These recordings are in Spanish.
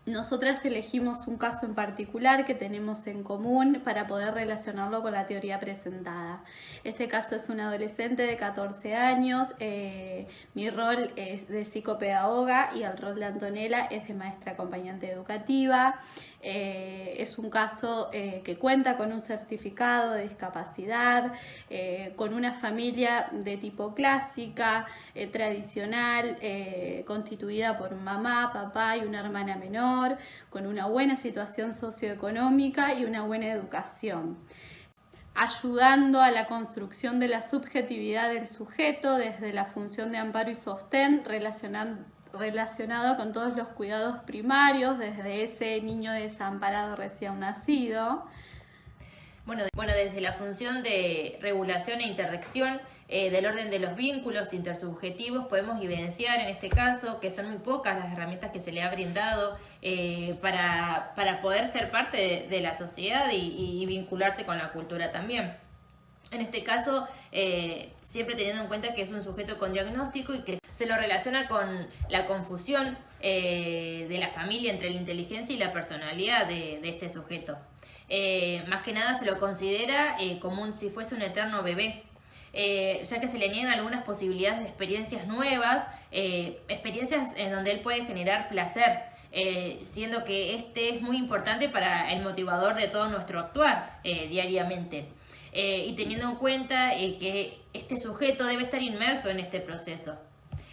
Nosotras elegimos un caso en particular que tenemos en común para poder relacionarlo con la teoría presentada. Este caso es un adolescente de 14 años, mi rol es de psicopedagoga y el rol de Antonella es de maestra acompañante educativa. Es un caso que cuenta con un certificado de discapacidad, con una familia de tipo clásica, tradicional, constituida por mamá, papá y una hermana menor, con una buena situación socioeconómica y una buena educación, ayudando a la construcción de la subjetividad del sujeto desde la función de amparo y sostén, relacionado con todos los cuidados primarios, desde ese niño desamparado recién nacido. Bueno, desde la función de regulación e interdicción del orden de los vínculos intersubjetivos, podemos evidenciar en este caso que son muy pocas las herramientas que se le ha brindado para poder ser parte de la sociedad y vincularse con la cultura también. En este caso, siempre teniendo en cuenta que es un sujeto con diagnóstico y que se lo relaciona con la confusión de la familia entre la inteligencia y la personalidad de este sujeto. Más que nada se lo considera como si fuese un eterno bebé, ya que se le niegan algunas posibilidades de experiencias nuevas, experiencias en donde él puede generar placer, siendo que este es muy importante para el motivador de todo nuestro actuar diariamente. Y teniendo en cuenta que este sujeto debe estar inmerso en este proceso.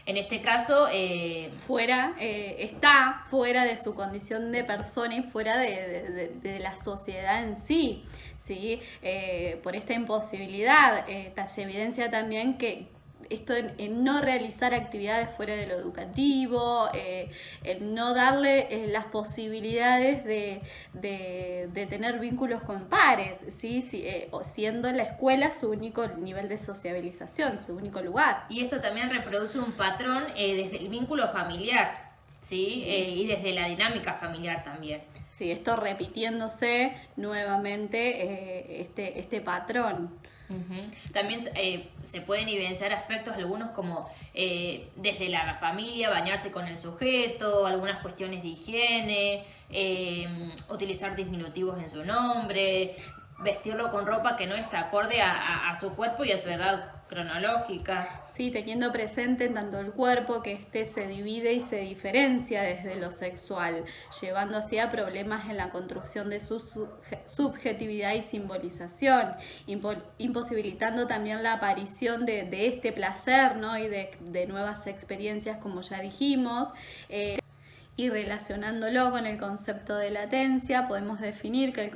En este caso, está fuera de su condición de persona y fuera de la sociedad en sí, ¿sí? Por esta imposibilidad, se evidencia también que esto en no realizar actividades fuera de lo educativo, en no darle las posibilidades de tener vínculos con pares, ¿sí? Siendo la escuela su único nivel de sociabilización, su único lugar. Y esto también reproduce un patrón desde el vínculo familiar, ¿sí? Y desde la dinámica familiar también. Sí, esto repitiéndose nuevamente este patrón. También se pueden evidenciar aspectos algunos como desde la familia, bañarse con el sujeto, algunas cuestiones de higiene, utilizar diminutivos en su nombre, vestirlo con ropa que no es acorde a su cuerpo y a su edad cronológica. Sí, teniendo presente tanto el cuerpo que se divide y se diferencia desde lo sexual, llevando así a problemas en la construcción de su subjetividad y simbolización, imposibilitando también la aparición de este placer, ¿no? Y de nuevas experiencias, como ya dijimos. Y relacionándolo con el concepto de latencia, podemos definir que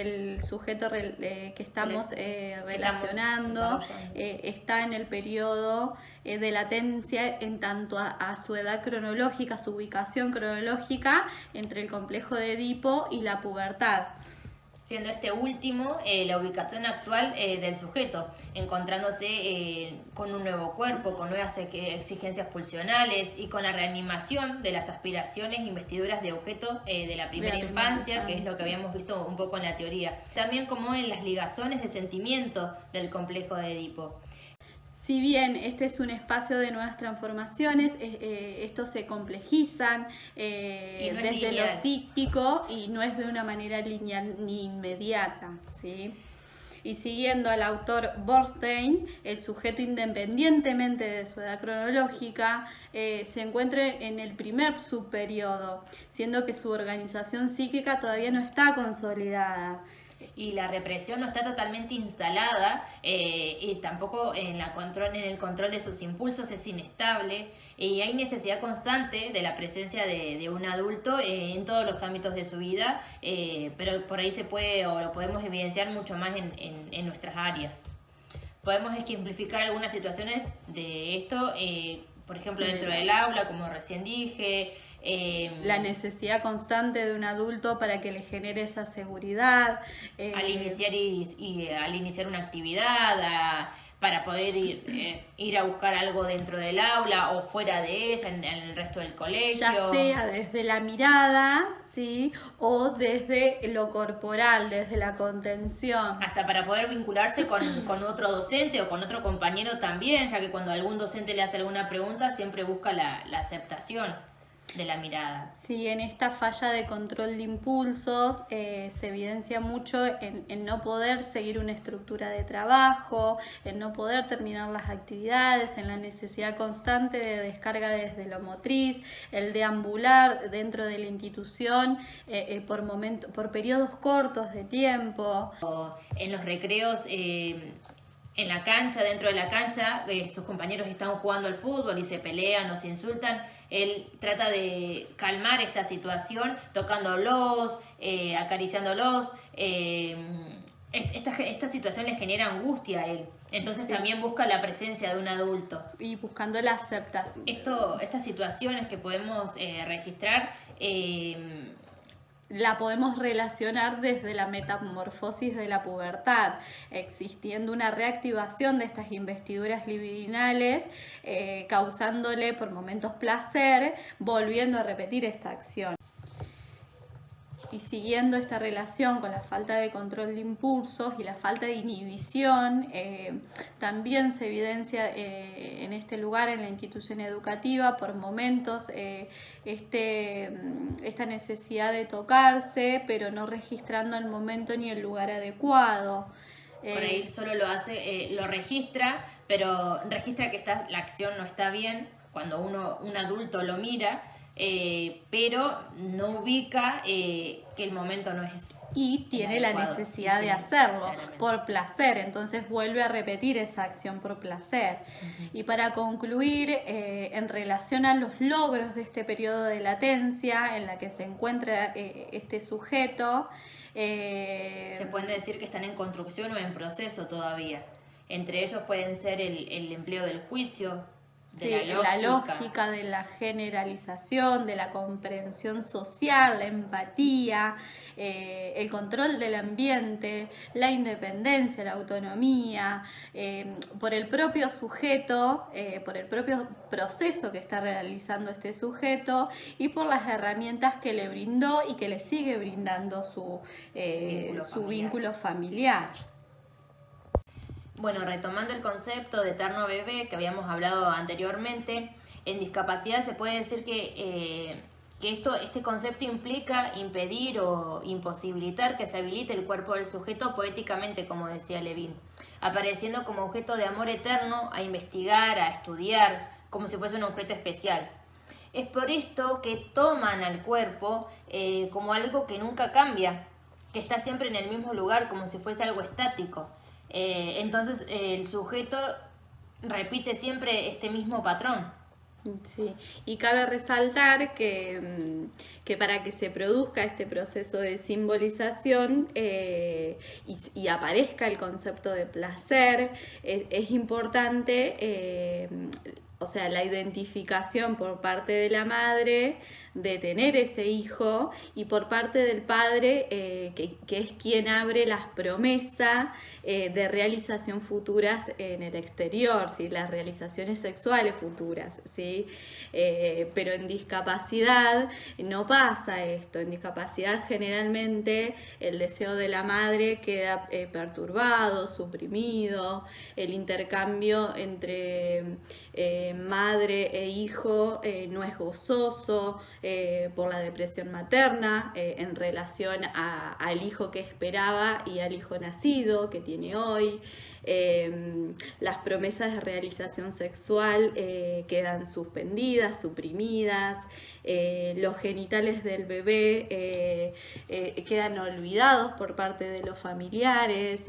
el sujeto que estamos relacionando está en el periodo de latencia en tanto a su edad cronológica, su ubicación cronológica entre el complejo de Edipo y la pubertad. Siendo este último la ubicación actual del sujeto, encontrándose con un nuevo cuerpo, con nuevas exigencias pulsionales y con la reanimación de las aspiraciones e investiduras de objeto de la primera infancia, que es lo que habíamos visto un poco en la teoría. También como en las ligazones de sentimiento del complejo de Edipo. Si bien este es un espacio de nuevas transformaciones, estos se complejizan desde lo psíquico y no es de una manera lineal ni inmediata, ¿sí? Y siguiendo al autor Bernstein, el sujeto, independientemente de su edad cronológica, se encuentra en el primer subperiodo, siendo que su organización psíquica todavía no está consolidada. Y la represión no está totalmente instalada y tampoco en el control de sus impulsos es inestable y hay necesidad constante de la presencia de un adulto en todos los ámbitos de su vida, pero por ahí se puede o lo podemos evidenciar mucho más en nuestras áreas. Podemos ejemplificar algunas situaciones de esto, por ejemplo dentro del aula, como recién dije, la necesidad constante de un adulto para que le genere esa seguridad. Al iniciar una actividad, para poder ir a buscar algo dentro del aula o fuera de ella, en el resto del colegio. Ya sea desde la mirada, ¿sí? O desde lo corporal, desde la contención. Hasta para poder vincularse con otro docente o con otro compañero también, ya que cuando algún docente le hace alguna pregunta siempre busca la aceptación. de la mirada. Sí, en esta falla de control de impulsos se evidencia mucho en no poder seguir una estructura de trabajo, en no poder terminar las actividades, en la necesidad constante de descarga desde lo motriz, el deambular dentro de la institución por periodos cortos de tiempo. En los recreos, en la cancha, dentro de la cancha, sus compañeros están jugando al fútbol y se pelean o se insultan. Él trata de calmar esta situación tocándolos, acariciándolos. Esta situación le genera angustia a él. Entonces también busca la presencia de un adulto. Y buscando la aceptación. Estas situaciones que podemos registrar... la podemos relacionar desde la metamorfosis de la pubertad, existiendo una reactivación de estas investiduras libidinales, causándole por momentos placer, volviendo a repetir esta acción. Y siguiendo esta relación con la falta de control de impulsos y la falta de inhibición, también se evidencia en este lugar, en la institución educativa, por momentos esta necesidad de tocarse, pero no registrando el momento ni el lugar adecuado. Por ahí solo lo hace, lo registra, pero registra que la acción no está bien cuando un adulto lo mira, pero no ubica que el momento no es y tiene la necesidad de hacerlo por placer, entonces vuelve a repetir esa acción por placer. Y para concluir, en relación a los logros de este periodo de latencia en la que se encuentra este sujeto, se puede decir que están en construcción o en proceso todavía. Entre ellos pueden ser el empleo del juicio, la lógica de la generalización, de la comprensión social, la empatía, el control del ambiente, la independencia, la autonomía, por el propio sujeto, por el propio proceso que está realizando este sujeto y por las herramientas que le brindó y que le sigue brindando su vínculo familiar. Bueno, retomando el concepto de eterno bebé que habíamos hablado anteriormente, en discapacidad se puede decir que este concepto implica impedir o imposibilitar que se habilite el cuerpo del sujeto poéticamente, como decía Levin, apareciendo como objeto de amor eterno a investigar, a estudiar, como si fuese un objeto especial. Es por esto que toman al cuerpo como algo que nunca cambia, que está siempre en el mismo lugar, como si fuese algo estático. Entonces el sujeto repite siempre este mismo patrón. Sí, y cabe resaltar que para que se produzca este proceso de simbolización y aparezca el concepto de placer, es importante la identificación por parte de la madre de tener ese hijo y por parte del padre que es quien abre las promesas de realización futuras en el exterior, ¿sí? Las realizaciones sexuales futuras, ¿sí? Pero en discapacidad no pasa esto. En discapacidad generalmente el deseo de la madre queda perturbado, suprimido, el intercambio entre madre e hijo no es gozoso por la depresión materna en relación al hijo que esperaba y al hijo nacido que tiene hoy. Las promesas de realización sexual quedan suspendidas, suprimidas, los genitales del bebé quedan olvidados por parte de los familiares.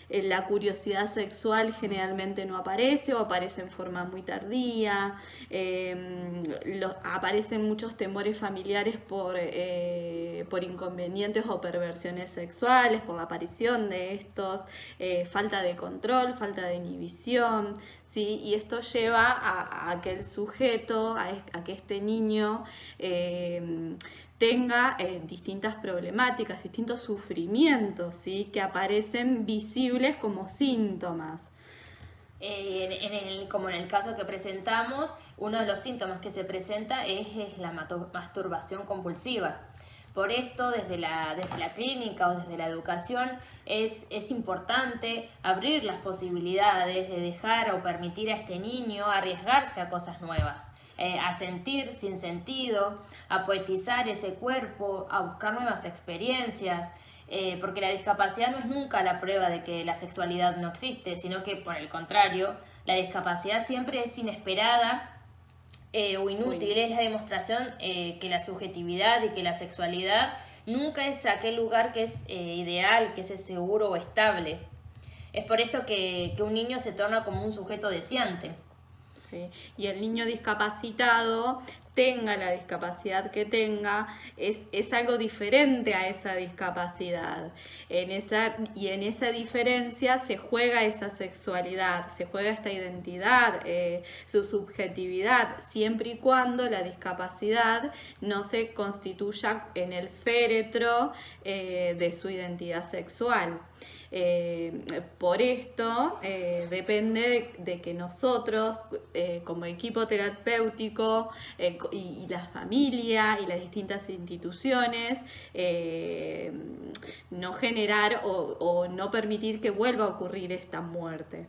La curiosidad sexual generalmente no aparece o aparece en forma muy tardía, aparecen muchos temores familiares por inconvenientes o perversiones sexuales, por la aparición de estos, falta de control, falta de inhibición, ¿sí? Y esto lleva a que el sujeto, a que este niño tenga distintas problemáticas, distintos sufrimientos, ¿sí? Que aparecen visibles como síntomas. Como en el caso que presentamos, uno de los síntomas que se presenta es la masturbación compulsiva. Por esto, desde la clínica o desde la educación, es importante abrir las posibilidades de dejar o permitir a este niño arriesgarse a cosas nuevas. a sentir sin sentido, a poetizar ese cuerpo, a buscar nuevas experiencias, porque la discapacidad no es nunca la prueba de que la sexualidad no existe, sino que por el contrario, la discapacidad siempre es inesperada o inútil, es la demostración que la subjetividad y que la sexualidad nunca es aquel lugar que es ideal, que es seguro o estable. Es por esto que un niño se torna como un sujeto deseante. Sí. Y el niño discapacitado, tenga la discapacidad que tenga, es algo diferente a esa discapacidad. En esa diferencia se juega esa sexualidad, se juega esta identidad, su subjetividad, siempre y cuando la discapacidad no se constituya en el féretro de su identidad sexual. Por esto depende de que nosotros como equipo terapéutico y la familia y las distintas instituciones no generar o no permitir que vuelva a ocurrir esta muerte.